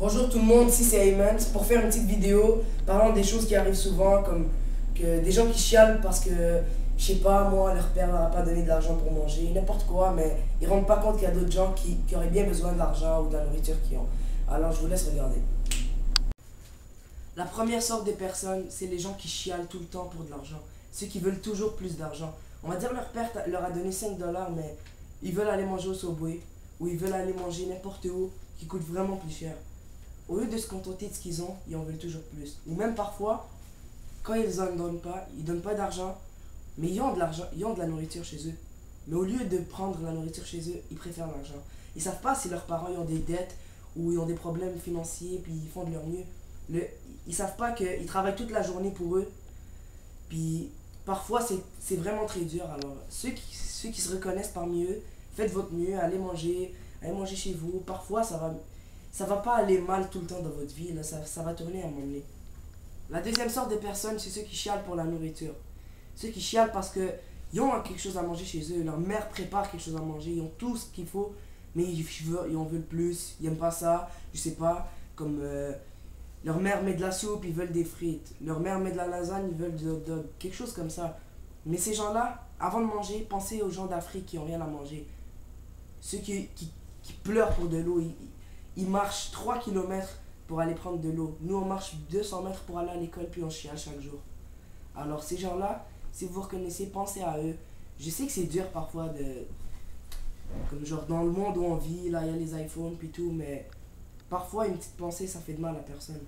Bonjour tout le monde, ici c'est Ayman. C'est pour faire une petite vidéo parlant des choses qui arrivent souvent, comme que des gens qui chialent parce que, je sais pas, moi, leur père leur a pas donné de l'argent pour manger, n'importe quoi, mais ils ne rendent pas compte qu'il y a d'autres gens qui auraient bien besoin de l'argent ou de la nourriture qu'ils ont. Alors je vous laisse regarder. La première sorte de personnes, c'est les gens qui chialent tout le temps pour de l'argent. Ceux qui veulent toujours plus d'argent. On va dire leur père leur a donné 5 dollars, mais ils veulent aller manger au Subway ou ils veulent aller manger n'importe où qui coûte vraiment plus cher. Au lieu de se contenter de ce qu'ils ont, ils en veulent toujours plus. Ou même parfois, quand ils en donnent pas, ils donnent pas d'argent, mais ils ont de l'argent, ils ont de la nourriture chez eux. Mais au lieu de prendre la nourriture chez eux, ils préfèrent l'argent. Ils savent pas si leurs parents ils ont des dettes ou ils ont des problèmes financiers, puis ils font de leur mieux. Ils savent pas qu'ils travaillent toute la journée pour eux, puis parfois c'est vraiment très dur. Alors ceux qui se reconnaissent parmi eux, faites votre mieux, allez manger chez vous. Parfois ça va pas aller mal tout le temps dans votre vie, là, ça va tourner à un moment donné. La deuxième sorte de personnes, c'est ceux qui chialent pour la nourriture. Ceux qui chialent parce que ils ont quelque chose à manger chez eux, leur mère prépare quelque chose à manger, ils ont tout ce qu'il faut, mais ils en veulent plus, ils aiment pas ça, je sais pas, comme leur mère met de la soupe, ils veulent des frites, leur mère met de la lasagne, ils veulent du hot dog, quelque chose comme ça. Mais ces gens-là, avant de manger, pensez aux gens d'Afrique qui ont rien à manger. Ceux qui pleurent pour de l'eau, ils marchent 3 kilomètres pour aller prendre de l'eau. Nous, on marche 200 mètres pour aller à l'école, puis on chiale chaque jour. Alors, ces gens-là, si vous vous reconnaissez, pensez à eux. Je sais que c'est dur parfois de... Comme genre dans le monde où on vit, là, il y a les iPhones, puis tout, mais parfois, une petite pensée, ça fait de mal à personne.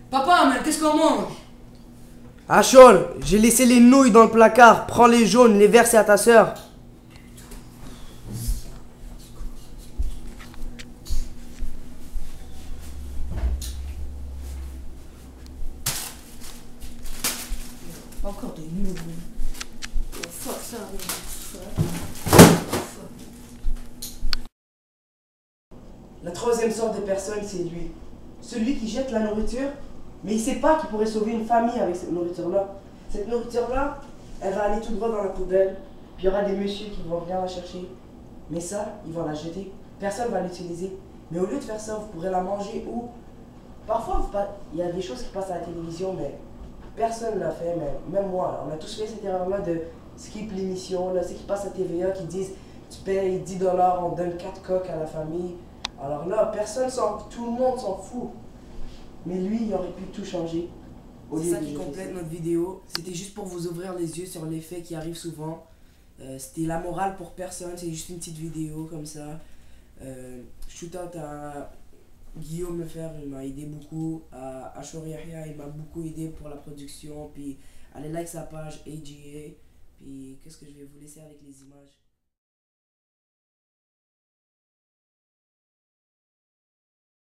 Papa, mais qu'est-ce qu'on mange? Achol, j'ai laissé les nouilles dans le placard. Prends les jaunes, les verts, c'est à ta sœur. Encore des nouilles. Oh, fuck ça. La troisième sorte de personne, c'est lui. Celui qui jette la nourriture, mais il sait pas qu'il pourrait sauver une famille avec cette nourriture-là. Cette nourriture-là, elle va aller tout droit dans la poubelle, puis il y aura des messieurs qui vont venir la chercher. Mais ça, ils vont la jeter. Personne va l'utiliser. Mais au lieu de faire ça, vous pourrez la manger ou... Parfois, il y a des choses qui passent à la télévision, mais personne ne l'a fait, mais même moi. On a tous fait cette erreur-là de skip l'émission, là, ceux qui passent à TVA, qui disent tu payes 10 dollars, on donne 4 coques à la famille. Alors là, tout le monde s'en fout. Mais lui, il aurait pu tout changer. C'est ça qui complète notre vidéo. C'était juste pour vous ouvrir les yeux sur les faits qui arrivent souvent. C'était la morale pour personne, c'est juste une petite vidéo comme ça. Shoot out à Guillaume Lefer, il m'a aidé beaucoup. À Ashori Yahya, il m'a beaucoup aidé pour la production. Puis allez like sa page AGA. Puis qu'est-ce que je vais vous laisser avec les images.